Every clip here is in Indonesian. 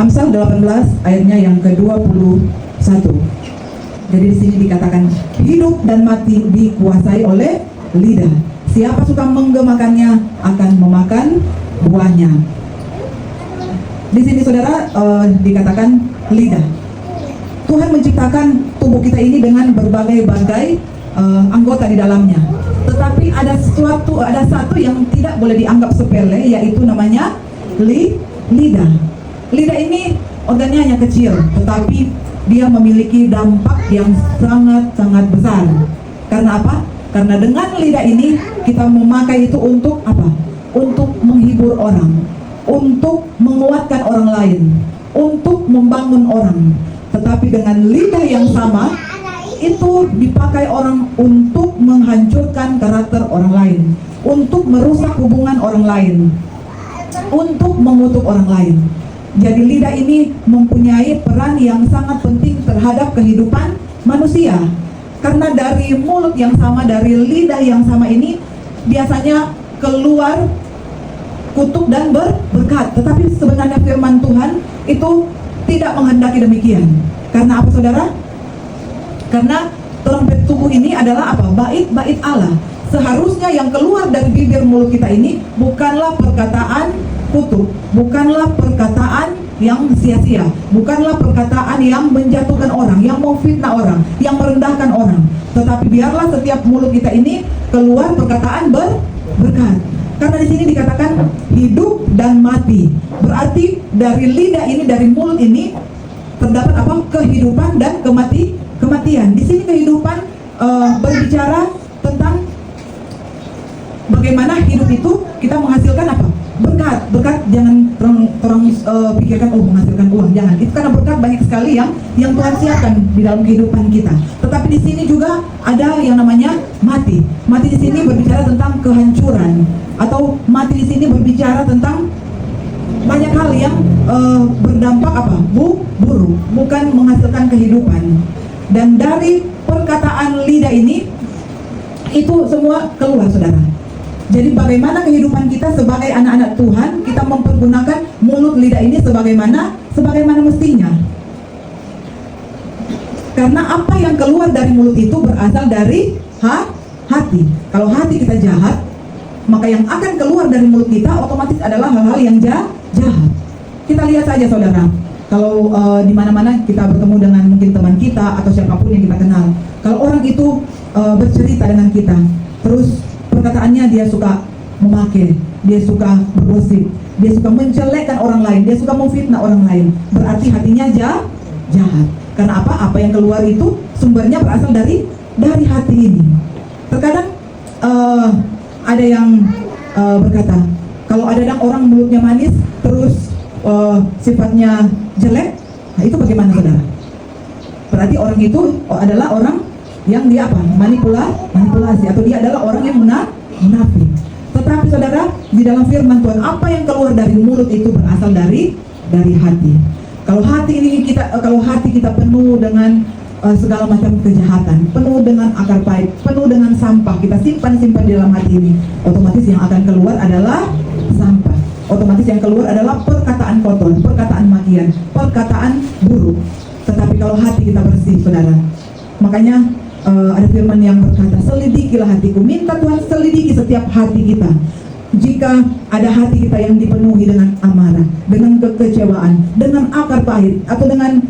Amsal 18 ayatnya yang ke-21. Jadi di sini dikatakan hidup dan mati dikuasai oleh lidah. Siapa suka menggemakannya akan memakan buahnya. Di sini saudara dikatakan lidah. Tuhan menciptakan tubuh kita ini dengan berbagai-bagai anggota di dalamnya. Tetapi ada satu yang tidak boleh dianggap sepele, yaitu namanya lidah. Lidah ini organnya hanya kecil, tetapi dia memiliki dampak yang sangat-sangat besar. Karena apa? Karena dengan lidah ini kita memakai itu untuk apa? Untuk menghibur orang, untuk menguatkan orang lain, untuk membangun orang. Tetapi dengan lidah yang sama itu dipakai orang untuk menghancurkan karakter orang lain, untuk merusak hubungan orang lain, untuk mengutuk orang lain. Jadi lidah ini mempunyai peran yang sangat penting terhadap kehidupan manusia. Karena dari mulut yang sama, dari lidah yang sama ini biasanya keluar kutuk dan berkat. Tetapi sebenarnya firman Tuhan itu tidak menghendaki demikian. Karena apa saudara? Karena trompet tubuh ini adalah apa? Bait Allah. Seharusnya yang keluar dari bibir mulut kita ini bukanlah perkataan kutuk, bukanlah perkataan yang sia-sia, bukanlah perkataan yang menjatuhkan orang, yang memfitnah orang, yang merendahkan orang. Tetapi biarlah setiap mulut kita ini keluar perkataan berkat. Karena di sini dikatakan hidup dan mati. Berarti dari lidah ini, dari mulut ini terdapat apa? Kehidupan dan kematian. Di sini kehidupan berbicara tentang bagaimana hidup itu kita menghasilkan apa? Berkat jangan orang pikirkan menghasilkan uang, jangan. Itu karena berkat banyak sekali yang Tuhan siapkan di dalam kehidupan kita. Tetapi di sini juga ada yang namanya mati. Mati di sini berbicara tentang kehancuran, atau mati di sini berbicara tentang banyak hal yang berdampak apa? Buruk, bukan menghasilkan kehidupan. Dan dari perkataan lidah ini itu semua keluar saudara. Jadi bagaimana kehidupan kita sebagai anak-anak Tuhan, kita mempergunakan mulut lidah ini sebagaimana mestinya. Karena apa yang keluar dari mulut itu berasal dari hati. Kalau hati kita jahat, maka yang akan keluar dari mulut kita otomatis adalah hal-hal yang jahat. Kita lihat saja saudara, kalau di mana-mana kita bertemu dengan mungkin teman kita atau siapapun yang kita kenal. Kalau orang itu bercerita dengan kita, terus perkataannya dia suka memakai, dia suka bergosip, dia suka menjelekkan orang lain, dia suka memfitnah orang lain, berarti hatinya jahat. Karena apa? Apa yang keluar itu sumbernya berasal dari hati ini. Terkadang ada yang berkata, kalau ada orang mulutnya manis terus sifatnya jelek, nah itu bagaimana saudara? Berarti orang itu adalah orang yang dia apa? Manipulasi, atau dia adalah orang yang munafik. Tetapi saudara, di dalam firman Tuhan, apa yang keluar dari mulut itu berasal dari hati. Kalau hati kita penuh dengan segala macam kejahatan, penuh dengan akar pahit, penuh dengan sampah, kita simpan di dalam hati ini, otomatis yang akan keluar adalah sampah. Otomatis yang keluar adalah perkataan kotor, perkataan makian, perkataan buruk. Tetapi kalau hati kita bersih saudara, makanya ada firman yang berkata, selidikilah hatiku. Minta Tuhan selidiki setiap hati kita. Jika ada hati kita yang dipenuhi dengan amarah, dengan kekecewaan, dengan akar pahit, atau dengan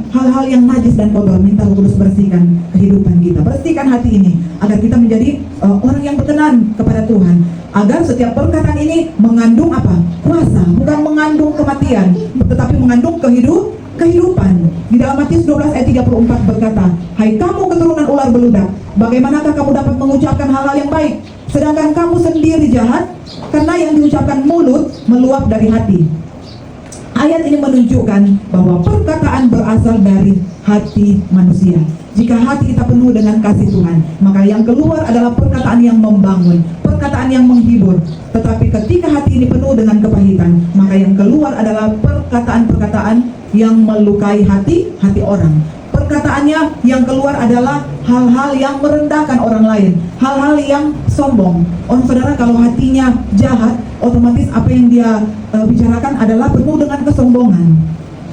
hal-hal yang najis dan kotor, minta Roh Kudus bersihkan kehidupan kita. Bersihkan hati ini agar kita menjadi orang yang berkenan kepada Tuhan. Agar setiap perkataan ini mengandung apa? Kuasa, bukan mengandung kematian, tetapi mengandung kehidupan. Di dalam Matius 12 ayat 34 berkata, hai kamu keturunan ular beludak, bagaimanakah kamu dapat mengucapkan hal-hal yang baik, sedangkan kamu sendiri jahat? Karena yang diucapkan mulut meluap dari hati. Ayat ini menunjukkan bahwa perkataan berasal dari hati manusia. Jika hati kita penuh dengan kasih Tuhan, maka yang keluar adalah perkataan yang membangun, perkataan yang menghibur. Tetapi ketika hati ini penuh dengan kepahitan, maka yang keluar adalah perkataan-perkataan yang melukai hati orang. Perkataannya yang keluar adalah hal-hal yang merendahkan orang lain, hal-hal yang sombong. Saudara, kalau hatinya jahat, otomatis apa yang dia bicarakan adalah penuh dengan kesombongan.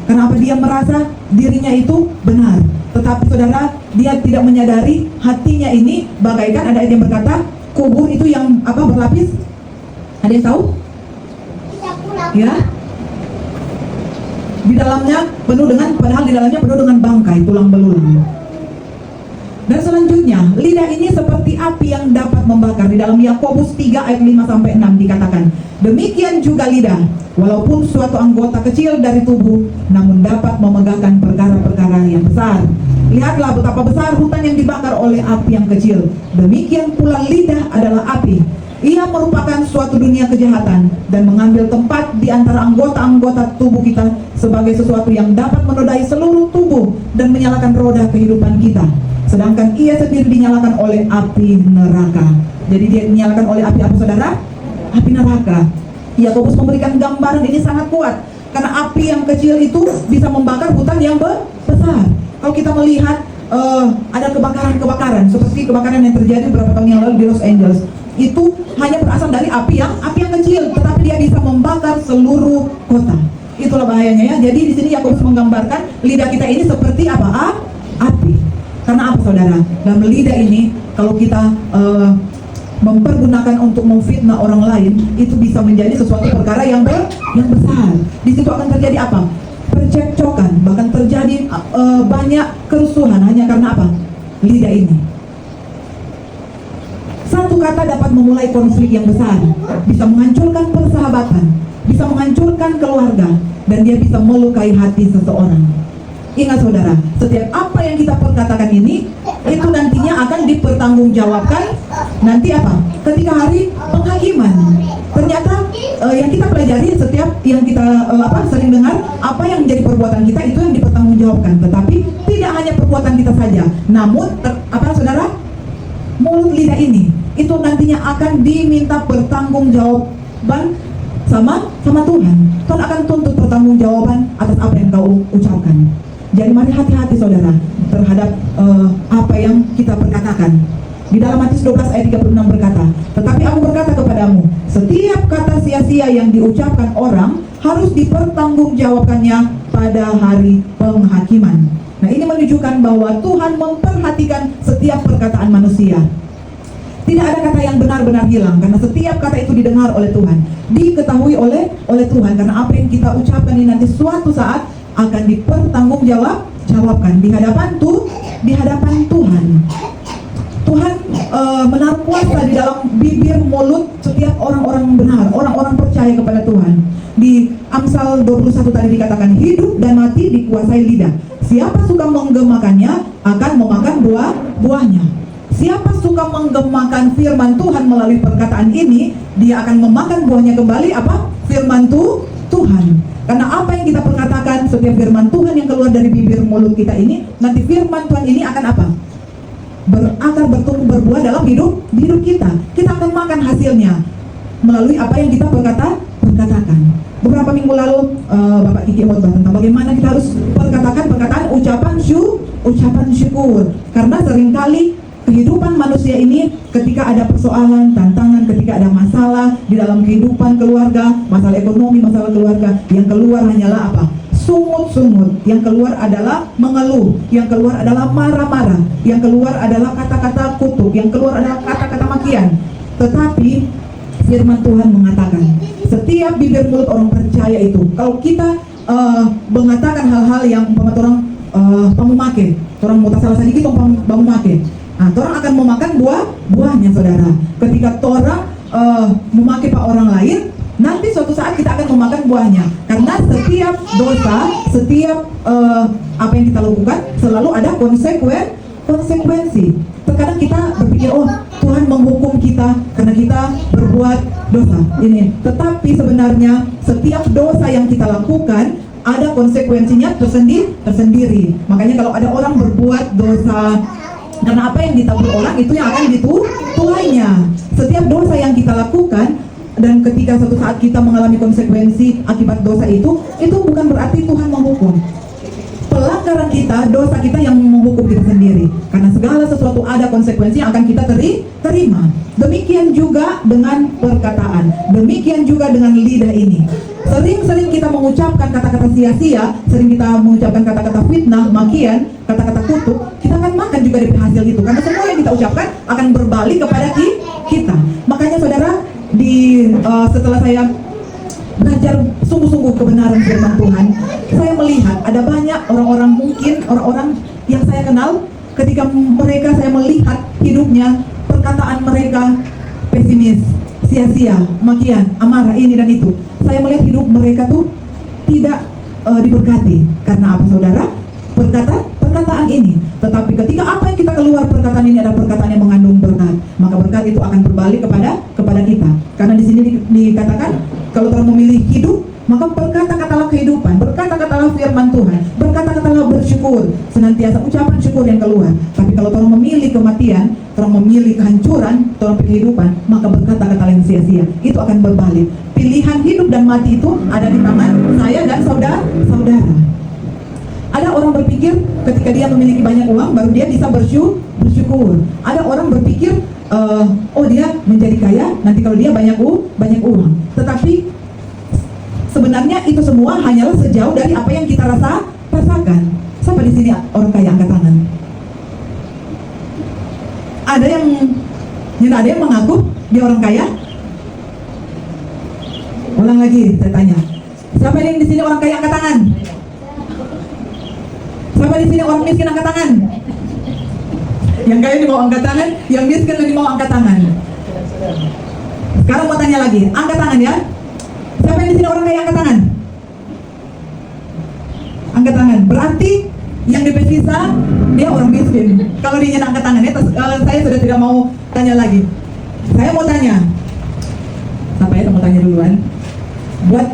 Karena apa? Dia merasa dirinya itu benar. Tetapi saudara, dia tidak menyadari hatinya ini bagaikan, ada yang berkata, kubur itu yang berlapis. Ada yang tahu? Ya. Di dalamnya penuh dengan, padahal di dalamnya penuh dengan bangkai, tulang belulang. Dan selanjutnya, lidah ini seperti api yang dapat membakar. Di dalam Yakobus 3 ayat 5-6 dikatakan, demikian juga lidah, walaupun suatu anggota kecil dari tubuh, namun dapat memegahkan perkara-perkara yang besar. Lihatlah betapa besar hutan yang dibakar oleh api yang kecil. Demikian pula lidah adalah api. Ia merupakan suatu dunia kejahatan dan mengambil tempat di antara anggota-anggota tubuh kita sebagai sesuatu yang dapat menodai seluruh tubuh dan menyalakan roda kehidupan kita. Sedangkan ia sendiri dinyalakan oleh api neraka. Jadi dia dinyalakan oleh api apa saudara? Api neraka. Yakobus memberikan gambaran ini sangat kuat. Karena api yang kecil itu bisa membakar hutan yang besar. Kalau kita melihat ada kebakaran-kebakaran seperti kebakaran yang terjadi beberapa tahun yang lalu di Los Angeles, itu hanya berasal dari api yang kecil, tetapi dia bisa membakar seluruh kota. Itulah bahayanya ya. Jadi di sini Yakobus menggambarkan lidah kita ini seperti apa? Api. Karena apa saudara? Dalam lidah ini kalau kita mempergunakan untuk memfitnah orang lain, itu bisa menjadi sesuatu perkara yang besar. Di situ akan terjadi apa? Percekcokan, bahkan terjadi banyak kerusuhan hanya karena apa? Lidah ini. Satu kata dapat memulai konflik yang besar, bisa menghancurkan persahabatan, bisa menghancurkan keluarga, dan dia bisa melukai hati seseorang. Ingat saudara, setiap apa yang kita perkatakan ini, itu nantinya akan dipertanggungjawabkan. Nanti apa? Ketika hari penghakiman. Ternyata yang kita pelajari, setiap yang kita sering dengar, apa yang menjadi perbuatan kita itu yang dipertanggungjawabkan. Tetapi tidak hanya perbuatan kita saja, namun saudara, mulut lidah ini itu nantinya akan diminta pertanggungjawaban sama Tuhan. Tuhan akan tuntut pertanggungjawaban atas apa yang kau ucapkan. Jadi mari hati-hati saudara terhadap apa yang kita perkatakan. Di dalam Matius 12 ayat 36 berkata, tetapi aku berkata kepadamu, setiap kata sia-sia yang diucapkan orang harus dipertanggungjawabkannya pada hari penghakiman. Nah, ini menunjukkan bahwa Tuhan memperhatikan setiap perkataan manusia. Tidak ada kata yang benar-benar hilang, karena setiap kata itu didengar oleh Tuhan, diketahui oleh Tuhan. Karena apa yang kita ucapkan ini nanti suatu saat akan dipertanggungjawabkan di hadapan Tuhan. Tuhan menaruh kuasa di dalam bibir mulut setiap orang-orang benar, orang-orang percaya kepada Tuhan. Di Amsal 21 tadi dikatakan, hidup dan mati dikuasai lidah. Siapa suka menggemakannya akan memakan buahnya. Siapa suka menggemakan firman Tuhan melalui perkataan ini, dia akan memakan buahnya kembali firman Tuhan. Karena apa yang kita perkatakan, setiap firman Tuhan yang keluar dari bibir mulut kita ini, nanti firman Tuhan ini akan berakar, bertumbuh, berbuah dalam hidup kita. Kita akan makan hasilnya melalui apa yang kita perkatakan. Beberapa minggu lalu Bapak Kiki khotbah tentang bagaimana kita harus perkataan ucapan syukur. Karena seringkali kehidupan manusia ini ketika ada persoalan, tantangan, ketika ada masalah di dalam kehidupan keluarga, masalah ekonomi, masalah keluarga, yang keluar hanyalah sungut-sungut, yang keluar adalah mengeluh, yang keluar adalah marah-marah, yang keluar adalah kata-kata kutuk, yang keluar adalah kata-kata makian. Tetapi firman Tuhan mengatakan, setiap bibir mulut orang percaya itu, kalau kita mengatakan hal-hal yang orang pamumake, orang muta salah sedikit pamumake, nah, orang akan memakan buahnya saudara. Ketika orang memaki orang lain, nanti suatu saat kita akan memakan buahnya. Karena setiap dosa, setiap apa yang kita lakukan selalu ada konsekuensi. Terkadang kita berpikir, oh Tuhan menghukum kita karena kita berbuat dosa ini. Tetapi sebenarnya setiap dosa yang kita lakukan ada konsekuensinya tersendiri. Makanya kalau ada orang berbuat dosa, karena apa yang ditabur orang itu yang akan dituainya. Setiap dosa yang kita lakukan, dan ketika suatu saat kita mengalami konsekuensi akibat dosa itu bukan berarti Tuhan menghukum. Pelanggaran kita, dosa kita yang menghukum kita sendiri. Karena segala sesuatu ada konsekuensi yang akan kita terima. Demikian juga dengan perkataan, demikian juga dengan lidah ini. Sering-sering kita mengucapkan kata-kata sia-sia, sering kita mengucapkan kata-kata fitnah, makian, kata-kata kutuk, kita akan makan juga dari hasil itu. Karena semua yang kita ucapkan akan berbalik kepada kita. Makanya saudara, setelah saya belajar sungguh-sungguh kebenaran firman Tuhan, saya melihat ada banyak orang-orang yang saya kenal, ketika saya melihat hidupnya, perkataan mereka pesimis, sia-sia, makian, amarah, ini dan itu. Saya melihat hidup mereka tuh tidak diberkati. Karena apa saudara? Perkataan ini. Tetapi ketika apa yang kita keluar, perkataan ini adalah perkataan yang mengandung berkat, maka berkat itu akan berbalik kepada kita. Karena di sini dikatakan, kalau orang memilih hidup, maka berkata-katalah kehidupan, berkata-katalah firman Tuhan, berkata-katalah bersyukur, senantiasa ucapan syukur yang keluar. Tapi kalau orang memilih kematian, orang memilih kehancuran, orang kehidupan, maka berkata-kata yang sia-sia, itu akan berbalik. Pilihan hidup dan mati itu ada di tangan saya dan saudara. Ada orang berpikir ketika dia memiliki banyak uang, baru dia bisa bersyukur. Ada orang berpikir, dia menjadi kaya nanti kalau dia banyak uang. Tetapi sebenarnya itu semua hanyalah sejauh dari apa yang kita rasakan. Siapa di sini orang kaya, angkat tangan. Ada yang mengaku dia orang kaya? Ulang lagi, saya tanya. Siapa yang di sini orang kaya, angkat tangan? Siapa di sini orang miskin, angkat tangan? Yang kaya di mau angkat tangan, yang miskin lagi mau angkat tangan. Sekarang mau tanya lagi, angkat tangan ya. Siapa yang di sini orang kaya, angkat tangan? Angkat tangan. Berarti yang di sisa dia orang miskin. Kalau dia angkat tangan ya, saya sudah tidak mau tanya lagi. Saya mau tanya. Siapa ya mau tanya duluan? Buat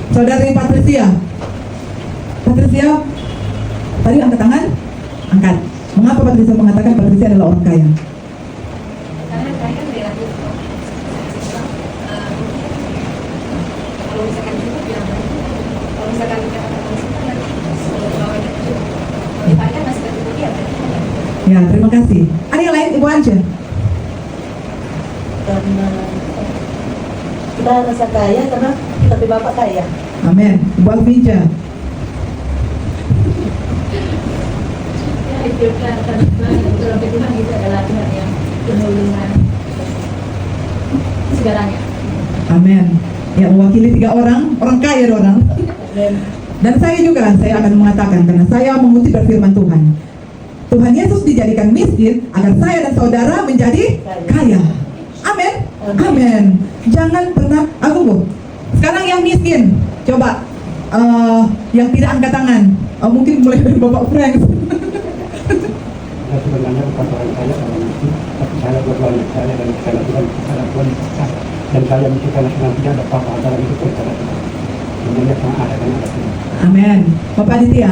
saudari Patricia, tadi angkat tangan? Angkat. Mengapa Patricia mengatakan Patricia adalah orang kaya? Karena kaya kan relatif. Kalau misalkan cukup ya, kalau misalkan dikatakan miskin kan bawahnya cukup. Kalau kaya masih tak cukup ya. Ya, terima kasih. Ada yang lain, Ibu Anja? Karena kita rasa kaya karena tapi Bapak kaya. Amin. Ibu Alvinja. Hidupkan dalam Tuhan itu adalah Tuhan yang penuh dengan segalanya. Amin. Yang mewakili 3 orang kaya orang. Dan saya akan mengatakan, karena saya mengutip dari firman Tuhan. Tuhan Yesus dijadikan miskin agar saya dan saudara menjadi kaya. Amin. Amin. Jangan pernah sekarang yang miskin, coba yang tidak angkat tangan. Mungkin mulai dari Bapak Frank. Sebenarnya bukan orang kaya sama miskin, tapi saya berdoa saya dan saya Tuhan kepada Tuhan dan saya mesti karena senang tidak ada apa-apa dalam hidup kepada Tuhan. Semuanya yang ada dan ada Tuhan. Amin. Bapak Aditya.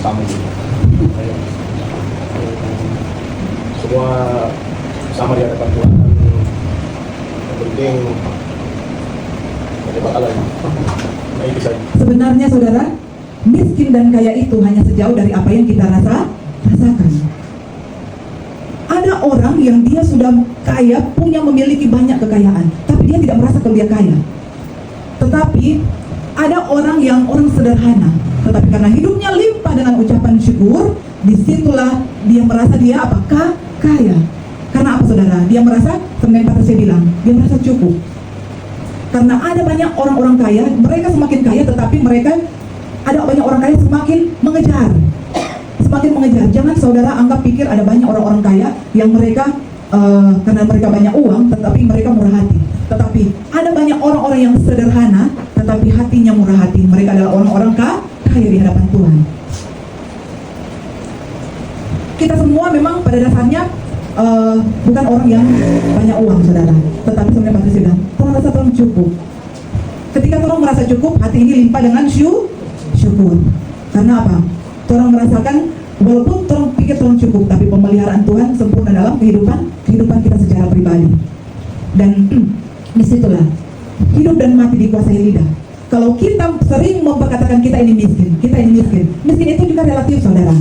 Sama juga. Semua sama di hadapan Tuhan. Yang penting ada bakalan. Nah, itu saja. Sebenarnya saudara, miskin dan kaya itu hanya sejauh dari apa yang kita rasakan. Ada orang yang dia sudah kaya, memiliki banyak kekayaan, tapi dia tidak merasa kalau dia kaya. Tetapi ada orang sederhana, tetapi karena hidupnya limpah dengan ucapan syukur, disitulah dia merasa dia apakah kaya. Karena apa saudara? Dia merasa, seperti yang saya bilang, dia merasa cukup. Karena ada banyak orang-orang kaya, mereka semakin kaya, tetapi ada banyak orang kaya semakin mengejar. Jangan saudara anggap pikir ada banyak orang-orang kaya yang mereka karena mereka banyak uang, tetapi mereka murah hati. Tetapi ada banyak orang-orang yang sederhana, tetapi hatinya murah hati. Mereka adalah orang-orang kaya di hadapan Tuhan. Kita semua memang pada dasarnya bukan orang yang banyak uang, saudara. Tetapi sebenarnya Patricia bilang, tolong rasa tolong cukup. Ketika tolong merasa cukup, hati ini limpah dengan syukur. Karena apa? Tolong merasakan, walaupun tolong pikir tolong cukup, tapi pemeliharaan Tuhan sempurna dalam kehidupan kita secara pribadi. Dan disitulah hidup dan mati dikuasai lidah. Kalau kita sering memperkatakan kita ini miskin, miskin itu juga relatif saudara.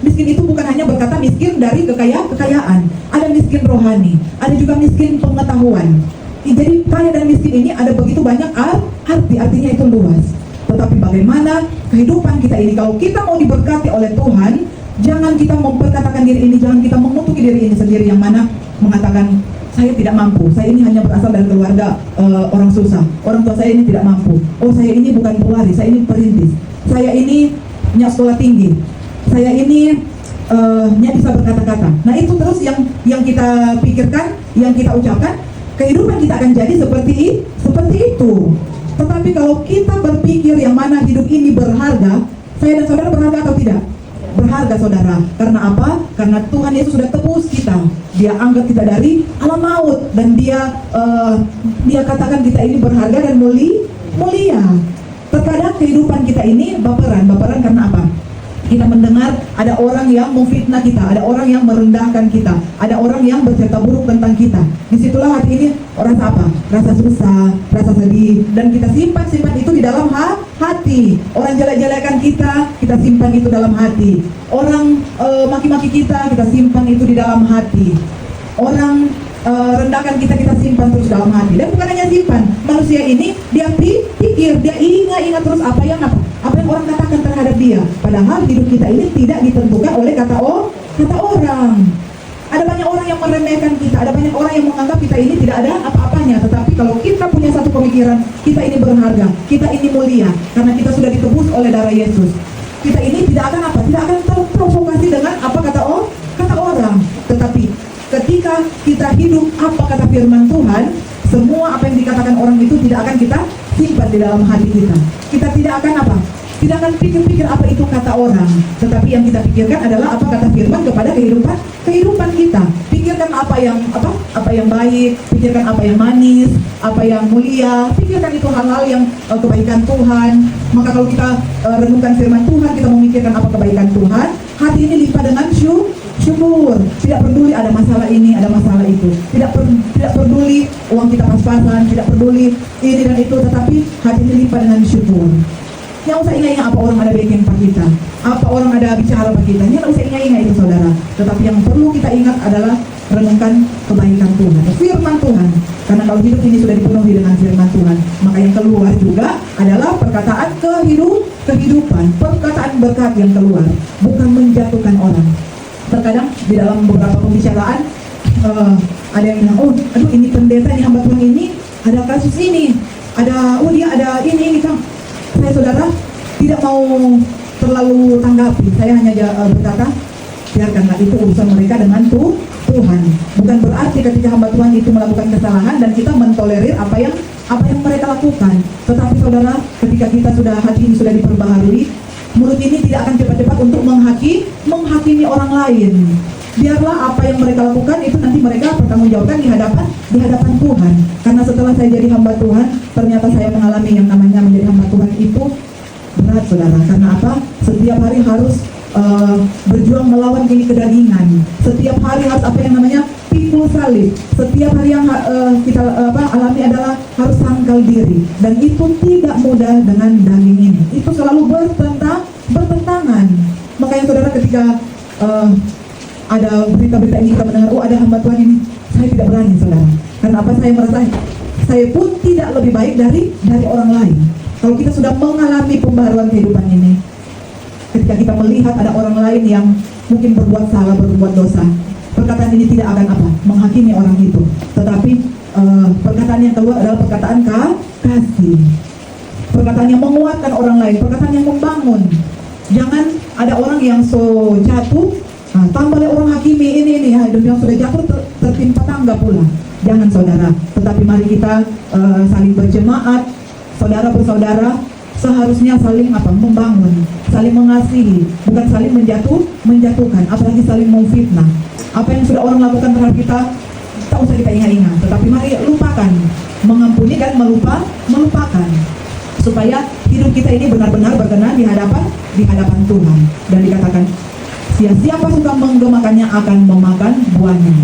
Miskin itu bukan hanya berkata miskin dari kekayaan, ada miskin rohani, ada juga miskin pengetahuan. Jadi kaya dan miskin ini ada begitu banyak artinya itu luas. Tetapi bagaimana kehidupan kita ini, kalau kita mau diberkati oleh Tuhan, jangan kita memperkatakan diri ini, jangan kita mengutuki diri ini sendiri yang mana mengatakan saya tidak mampu, saya ini hanya berasal dari keluarga orang susah, orang tua saya ini tidak mampu, oh saya ini bukan pewaris, saya ini perintis, saya ini punya sekolah tinggi, saya ini bisa berkata-kata. Nah itu terus yang kita pikirkan, yang kita ucapkan, kehidupan kita akan jadi seperti itu. Tetapi kalau kita berpikir yang mana hidup ini berharga, saya dan saudara berharga atau tidak? Berharga, saudara. Karena apa? Karena Tuhan Yesus sudah tebus kita. Dia angkat kita dari alam maut, dan dia katakan kita ini berharga dan mulia. Terkadang kehidupan kita ini baperan karena apa? Kita mendengar ada orang yang memfitnah kita, ada orang yang merendahkan kita, ada orang yang bercerita buruk tentang kita. Disitulah hati ini rasa apa? Rasa susah, rasa sedih, dan kita simpan itu di dalam hati. Orang jelek-jelekan kita simpan itu dalam hati. Orang maki-maki kita simpan itu di dalam hati. Orang rendahkan kita simpan terus dalam hati. Dan bukan hanya simpan, manusia ini dia pikir, dia ingat terus apa yang orang katakan terhadap dia. Padahal hidup kita ini tidak ditentukan oleh kata orang. Ada banyak orang yang meremehkan kita, ada banyak orang yang menganggap kita ini tidak ada apa-apanya. Tetapi kalau kita punya satu pemikiran, kita ini berharga, kita ini mulia, karena kita sudah ditebus oleh darah Yesus. Kita ini tidak akan terprovokasi dengan apa kata orang. Tetapi ketika kita hidup apa kata firman Tuhan, semua apa yang dikatakan orang itu tidak akan kita simpan di dalam hati kita. Kita tidak akan tidak akan pikir-pikir apa itu kata orang, tetapi yang kita pikirkan adalah apa kata firman kepada kehidupan kita. Pikirkan apa yang baik, pikirkan apa yang manis, apa yang mulia, pikirkan itu hal-hal yang kebaikan Tuhan. Maka kalau kita renungkan firman Tuhan, kita memikirkan apa kebaikan Tuhan, hati ini limpah dengan syukur. Tidak peduli ada masalah ini, ada masalah itu, tidak peduli uang kita pas-pasan, tidak peduli ini dan itu, tetapi hati ini limpah dengan syukur. Yang usah ingat apa orang ada backing pak kita, apa orang ada bicara pak kita, yang usah ingat itu saudara. Tetapi yang perlu kita ingat adalah renungkan kebaikan Tuhan, firman Tuhan. Karena kalau hidup ini sudah dipenuhi dengan firman Tuhan, maka yang keluar juga adalah perkataan kehidupan, perkataan berkat yang keluar, bukan menjatuhkan orang. Terkadang di dalam beberapa pembicaraan ada yang bilang, oh aduh ini pendeta, ini hamba Tuhan ini ada kasus ini, dia ada ini Kang. Saya saudara tidak mau terlalu tanggapi, saya hanya berkata biarkanlah itu urusan mereka dengan Tuhan. Bukan berarti ketika hamba Tuhan itu melakukan kesalahan dan kita mentolerir apa yang mereka lakukan. Tetapi saudara, ketika kita hati ini sudah diperbaharui, mulut ini tidak akan cepat-cepat untuk menghakimi orang lain. Biarlah apa yang mereka lakukan itu nanti mereka pertanggungjawabkan di hadapan Tuhan. Karena setelah saya jadi hamba Tuhan, ternyata saya mengalami yang namanya menjadi hamba Tuhan itu berat, saudara. Karena apa? Setiap hari harus berjuang melawan kedagingan. Setiap hari harus apa yang namanya pikul salib. Setiap hari yang kita alami adalah harus sangkal diri. Dan itu tidak mudah dengan daging ini. Itu selalu bertentangan. Makanya saudara, ketika ada berita-berita ini kita mendengar, ada hamba Tuhan ini, saya tidak berani, saudara. Karena apa? Saya merasa saya pun tidak lebih baik dari orang lain. Kalau kita sudah mengalami pembaharuan kehidupan ini, ketika kita melihat ada orang lain yang mungkin berbuat salah, berbuat dosa, perkataan ini tidak akan menghakimi orang itu. Tetapi perkataan yang keluar adalah perkataan kasih, perkataan yang menguatkan orang lain, perkataan yang membangun. Jangan ada orang yang jatuh, tambah orang hakimi ini hidup yang sudah jatuh tertimpa tangga pula. Jangan, saudara. Tetapi mari kita saling berjemaat, saudara bersaudara, seharusnya saling membangun, saling mengasihi, bukan saling menjatuhkan, apalagi saling memfitnah. Apa yang sudah orang lakukan terhadap kita, tak usah kita ingat-ingat, tetapi mari lupakan, mengampuni dan melupakan, supaya hidup kita ini benar-benar berkenan di hadapan Tuhan. Dan dikatakan, siapa suka menggemakannya akan memakan buahnya.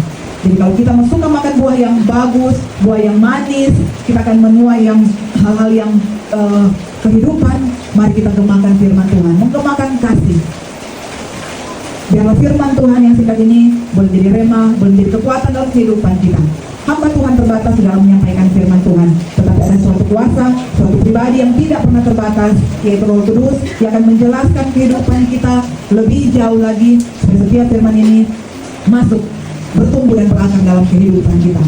Jadi kalau kita suka makan buah yang bagus, buah yang manis, kita akan menuai hal-hal yang kehidupan. Mari kita gemakan firman Tuhan, menggemakan kasih. Biarlah firman Tuhan yang singkat ini boleh jadi rema, boleh jadi kekuatan dalam kehidupan kita. Hamba Tuhan terbatas dalam menyampaikan firman Tuhan, tetapi ada suatu kuasa, suatu pribadi yang tidak pernah terbatas, yaitu Roh Kudus, yang akan menjelaskan kehidupan kita lebih jauh lagi, supaya setiap firman ini masuk, bertumbuh dan berakar dalam kehidupan kita.